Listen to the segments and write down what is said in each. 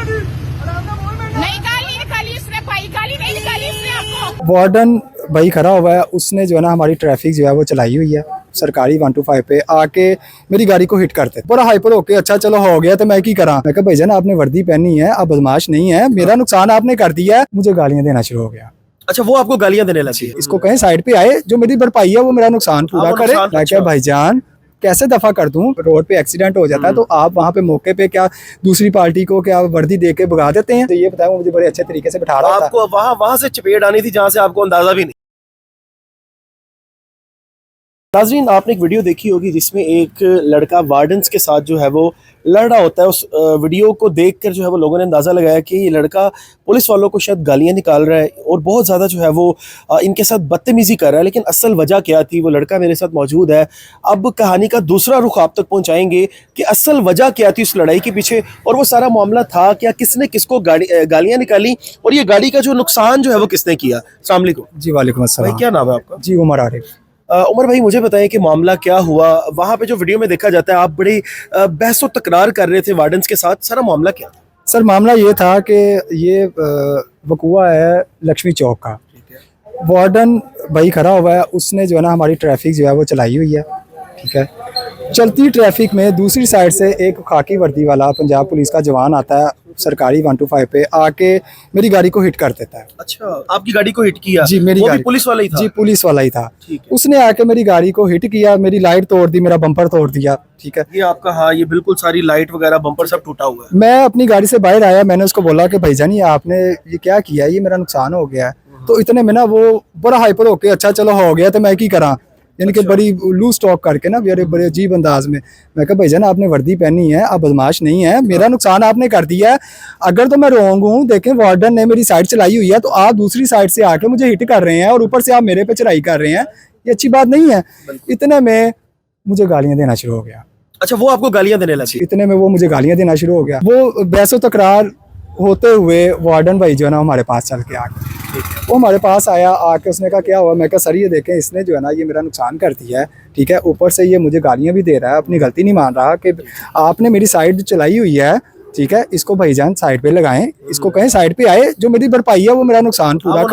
नहीं गाली निकाली उसने भाई, गाली नहीं निकाली उसने आपको। वार्डन भाई खड़ा हुआ है, उसने जो है ना हमारी ट्रैफिक जो है वो चलाई हुई है सरकारी 125 पे आके मेरी गाड़ी को हिट करते पूरा हाइपर होके। अच्छा चलो हो गया तो मैं की करा, मैं कहा भाईजान आपने वर्दी पहनी है, आप बदमाश नहीं है, मेरा नुकसान आपने कर दिया है। मुझे गालियां देना शुरू हो गया। अच्छा, वो आपको गालियां देने लगी। इसको कहें साइड पे आए, जो मेरी भरपाई है वो मेरा नुकसान पूरा वो करे। नुकसान, मैं क्या भाईजान कैसे दफा कर दूं, रोड पे एक्सीडेंट हो जाता है तो आप वहाँ पे मौके पे क्या दूसरी पार्टी को क्या वर्दी दे के भगा देते हैं। तो ये बताया, वो मुझे बड़े अच्छे तरीके से बैठा रहा था। आपको वहां से चपेट आनी थी जहां से आपको अंदाजा भी नहीं। नाज़रीन, आपने एक वीडियो देखी होगी जिसमें एक लड़का वार्डन्स के साथ जो है वो लड़ रहा होता है। उस वीडियो को देखकर जो है वो लोगों ने अंदाज़ा लगाया कि ये लड़का पुलिस वालों को शायद गालियां निकाल रहा है और बहुत ज़्यादा जो है वो इनके साथ बदतमीज़ी कर रहा है। लेकिन असल वजह क्या थी, वो लड़का मेरे साथ मौजूद है। अब कहानी का दूसरा रुख आप तक पहुँचाएंगे कि असल वजह क्या थी उस लड़ाई के पीछे, और वो सारा मामला था क्या, किसने किसको गालियाँ निकाली, और ये गाड़ी का जो नुकसान जो है वो किसने किया। अस्सलाम वालेकुम। जी वालेकुम अस्सलाम। भाई क्या नाम है आपका? जी उमर आरिफ। उमर भाई, मुझे बताएं कि मामला क्या हुआ वहाँ पे। जो वीडियो में देखा जाता है आप बड़ी बहसो तकरार कर रहे थे वार्डन्स के साथ, सारा मामला क्या था? सर मामला ये था कि ये वकूआ है लक्ष्मी चौक का। वार्डन भाई खड़ा हुआ है, उसने जो है ना हमारी ट्रैफिक जो है वो चलाई हुई है। ठीक है, चलती ट्रैफिक में दूसरी साइड से एक खाकी वर्दी वाला पंजाब पुलिस का जवान आता है सरकारी 125 पे आके मेरी गाड़ी को हिट कर देता है। अच्छा, आपकी गाड़ी को हिट किया? जी मेरी वो गाड़ी भी पुलिस वाला ही था? जी पुलिस वाला ही था। ठीक है। उसने आके मेरी गाड़ी को हिट किया, मेरी लाइट तोड़ दी, मेरा बम्पर तोड़ दिया। ठीक है, ये आपका, हाँ, ये बिल्कुल सारी लाइट वगैरह बम्पर सब टूटा हुआ है। मैं अपनी गाड़ी से बाहर आया, मैंने उसको बोला कि भाईजान ये आपने ये क्या किया, ये मेरा नुकसान हो गया है। तो इतने में ना वो बड़ा हाइपर होके अच्छा चलो हो गया तो मैं की करा, यानी कि बड़ी लूज टॉक करके ना बड़े बड़े अजीब अंदाज में। मैं कहा भाईजान आपने वर्दी पहनी है, आप बदमाश नहीं है, मेरा नुकसान आपने कर दिया है। अगर तो मैं रॉन्ग हूँ, देखें वार्डन ने मेरी साइड चलाई हुई है तो आप दूसरी साइड से आके मुझे हिट कर रहे हैं और ऊपर से आप मेरे पे चढ़ाई कर रहे हैं, ये अच्छी बात नहीं है। इतने में मुझे गालियां देना शुरू हो गया। अच्छा, वो आपको गालियां देने लगी? इतने में वो मुझे गालियां देना शुरू हो गया। वो बहसो तकरार होते हुए वार्डन भाई जो है ना हमारे पास चल के आ गए। वो हमारे पास आया, आके उसने कहा क्या हुआ। मैं कहा सर ये देखें, इसने जो है ना ये मेरा नुकसान कर दिया है। ठीक है, ऊपर से ये मुझे गालियां भी दे रहा है, अपनी गलती नहीं मान रहा कि आपने मेरी साइड चलाई हुई है। ठीक है, इसको भाईजान साइड पे लगाएं, इसको कहें साइड पे आए, जो मेरी भरपाई है वो मेरा नुकसान पूरा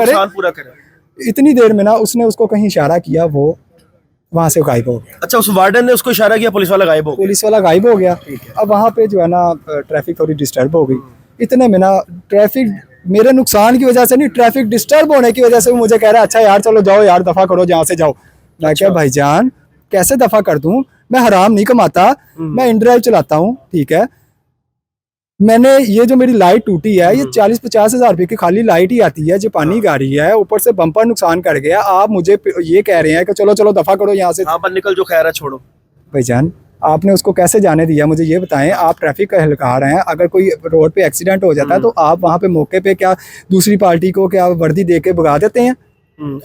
करे। इतनी देर में ना उसने उसको कहीं इशारा किया, वो वहाँ से गायब हो गया। अच्छा, उस वार्डन ने उसको इशारा किया, पुलिस वाला गायब हो गया? पुलिस वाला गायब हो गया। अब वहाँ पे जो है ना ट्रैफिक थोड़ी डिस्टर्ब हो गई। इतने में ना ट्रैफिक मेरे नुकसान की वजह से नहीं, ट्रैफिक डिस्टर्ब होने की वजह से वो मुझे कह रहा है अच्छा यार चलो जाओ यार, दफा करो जहाँ से जाओ। मैं क्या भाईजान कैसे दफा कर दूं, मैं हराम नहीं कमाता, मैं इनड्राइव चलाता हूँ। ठीक है, मैंने ये जो मेरी लाइट टूटी है ये 40-50 हज़ार रुपये की खाली लाइट ही आती है, जापानी गाड़ी है, ऊपर से बम्पर नुकसान कर गया। आप मुझे ये कह रहे हैं कि चलो चलो दफा करो यहाँ से। हाँ, निकल जो, खैर है, छोड़ो। भाईजान आपने उसको कैसे जाने दिया, मुझे ये बताएं। आप ट्रैफिक का एहलकार हैं, अगर कोई रोड पे एक्सीडेंट हो जाता है तो आप वहाँ पे मौके पे क्या दूसरी पार्टी को क्या वर्दी दे के भगा देते हैं?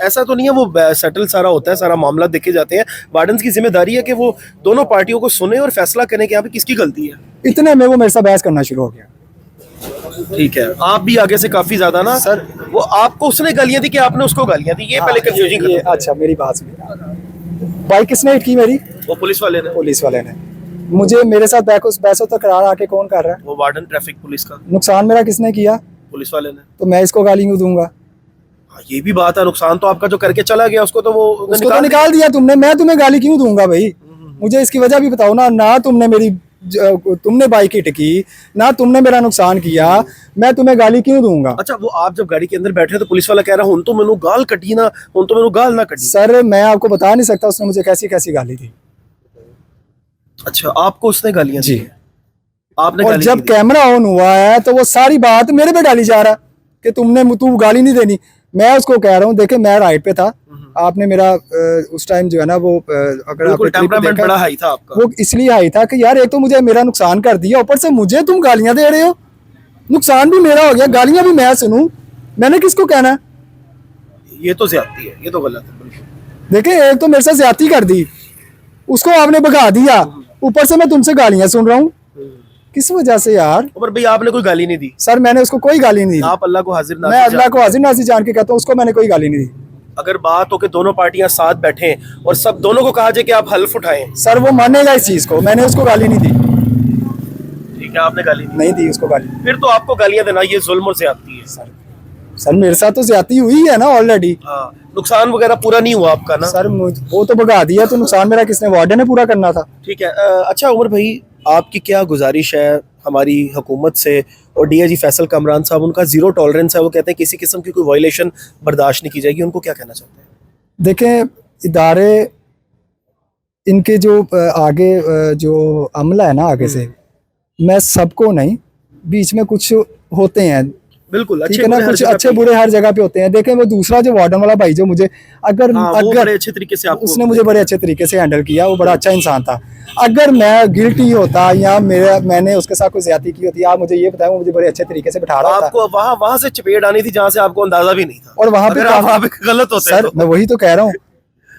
ऐसा तो नहीं है, वो सेटल सारा होता है, सारा मामला देखे जाते हैं। वार्डन की जिम्मेदारी है कि वो दोनों पार्टियों को सुने और फैसला करें कि यहाँ पे किसकी गलती है। इतने में वो मेरे साथ बहस करना शुरू हो गया। ठीक है, आप भी आगे से काफी ज्यादा ना सर, वो आपको उसने गालियां दी कि आपने उसको गालियां दी, ये पहले कंफ्यूजिंग है। अच्छा मेरी बात सुनिए, बाइक किसने हिट की मेरी? वो पुलिस वाले ने। पुलिस वाले ने। मुझे मेरे साथ बहसों तकरार आके कौन कर रहा है? वो वार्डन ट्रैफिक पुलिस का। नुकसान मेरा किसने किया? पुलिस वाले ने। तो मैं इसको गाली क्यों दूंगा? हाँ, ये भी बात है, नुकसान तो आपका जो करके चला गया उसको तो वो उसको तो निकाल दिया तुमने, मैं तुम्हें गाली क्यों दूंगा भाई? मुझे इसकी वजह भी बताओ ना। ना तुमने बाइक हिट की, ना तुमने मेरा नुकसान किया, मैं तुम्हें गाली क्यों दूंगा? अच्छा, वो आप जब गाड़ी के अंदर बैठे तो पुलिस वाला कह रहा हूं तो मैंने गाल कटी ना, हूं तो मैंने गाल ना कटी। सर मैं आपको बता नहीं सकता उसने मुझे कैसी कैसी गाली दी। अच्छा, आपको उसने गालियां जी, आपने और जब कैमरा ऑन हुआ है तो वो सारी बात मेरे पे डाली जा रहा कि तू गाली नहीं देनी। मैं उसको कह रहा हूँ देखे मैं राइट पे था, आपने मेरा उस टाइम जो है ना वो अगर आपने टेम्परामेंट बड़ा हाई था आपका, वो इसलिए हाई था कि यार एक तो मुझे मेरा नुकसान कर दिया, ऊपर से मुझे तुम गालियां दे रहे हो। नुकसान भी मेरा हो गया, गालियां भी मैं सुनूं, मैंने किसको कहना है? ये तो ज्यादती है, ये तो गलत है। देखे एक तो मेरे साथ ज्यादती कर दी, उसको आपने भगा दिया, ऊपर से मैं तुमसे गालियां सुन रहा हूँ। किस वजह से यार? उमर भाई आपने कोई गाली नहीं दी? सर मैंने उसको कोई गाली नहीं दी। आप अल्लाह को हाजिर मैं अल्लाह को हाजिर नाज़िर जान के कहता हूँ, उसको मैंने कोई गाली नहीं दी। अगर बात हो कि दोनों पार्टियां साथ बैठे और सब दोनों को कहा जाए कि आप हल्फ उठाएं, सर वो मानेगा इस चीज को, मैंने उसको गाली नहीं दी। ठीक क्या आपने गाली दी? नहीं दी उसको गाली। फिर तो आपको गालियां देना ये जुल्म और ज्यादती है। सर मेरे साथ तो ज्यादती हुई है ना ऑलरेडी। हाँ, नुकसान वगैरह पूरा नहीं हुआ आपका ना? सर वो तो भगा दिया, तो नुकसान मेरा किसने, वार्डन ने पूरा करना था। ठीक है। अच्छा उमर भाई, आपकी क्या गुजारिश है हमारी हुकूमत से और डीआईजी फैसल कामरान साहब, उनका जीरो टॉलरेंस है, वो कहते हैं किसी किस्म की कोई वायलेशन बर्दाश्त नहीं की जाएगी, उनको क्या कहना चाहते हैं? देखें इदारे इनके जो आगे जो अमला है ना आगे से, मैं सबको नहीं, बीच में कुछ होते हैं, बिल्कुल ठीक है ना, कुछ अच्छे बुरे हर जगह पे होते हैं। देखें वो दूसरा जो वार्डन वाला भाई जो मुझे अगर वो बड़े अच्छे तरीके से उसने मुझे बड़े अच्छे तरीके से हैंडल किया, वो बड़ा अच्छा इंसान था। अगर मैं गिल्टी होता या मैंने उसके साथ कोई ज्यादती की होती, आप मुझे ये बताएं, वो मुझे बड़े अच्छे तरीके से बिठा रहा था। आपको वहां से चपेट आनी थी जहां से आपको अंदाजा भी नहीं था, और वहां पे गलत होता है। सर मैं वही तो कह रहा हूँ,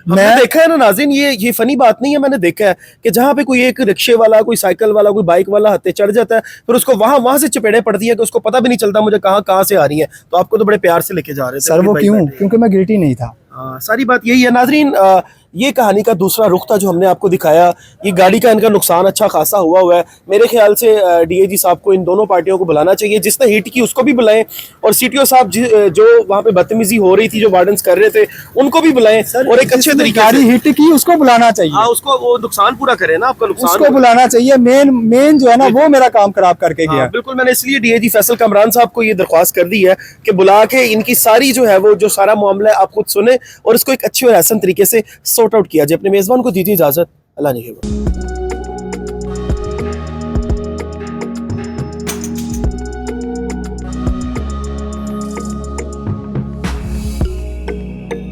मैं देखा है ना नाज़रीन, ये फनी बात नहीं है, मैंने देखा है कि जहाँ पे कोई एक रिक्शे वाला, कोई साइकिल वाला, कोई बाइक वाला हत्ते चढ़ जाता है, फिर उसको वहां से चपेड़े पड़ती है कि उसको पता भी नहीं चलता मुझे कहाँ से आ रही है। तो आपको तो बड़े प्यार से लेके जा रहे थे। सर वो क्यों? क्योंकि मैं गिल्टी नहीं था। सारी बात यही है नाजरीन। ये कहानी का दूसरा रुख था जो हमने आपको दिखाया। ये गाड़ी का इनका नुकसान अच्छा खासा हुआ है। मेरे ख्याल से डीआईजी साहब को इन दोनों पार्टियों को बुलाना चाहिए, जिसने हिट की उसको भी बुलाएं, और सीटीओ साहब जो वहाँ पे बदतमीजी हो रही थी, जो वार्डन्स कर रहे थे, उनको भी बुलाएं, और एक अच्छे तरीके गाड़ी हिट की उसको बुलाना चाहिए। हाँ, उसको वो नुकसान पूरा करे ना, आपका नुकसान उसको बुलाना चाहिए। मेन जो है ना वो मेरा काम खराब करके गया। बिल्कुल, मैंने इसलिए डीआईजी फैसल कामरान साहब को ये दरख्वास्त कर दी है कि बुला के इनकी सारी जो है वो जो सारा मामला है आप खुद सुने और इसको एक अच्छे और आसान तरीके से सॉर्ट आउट किया जाए। अपने मेजबान को दीजिए इजाजत। अल्लाह ने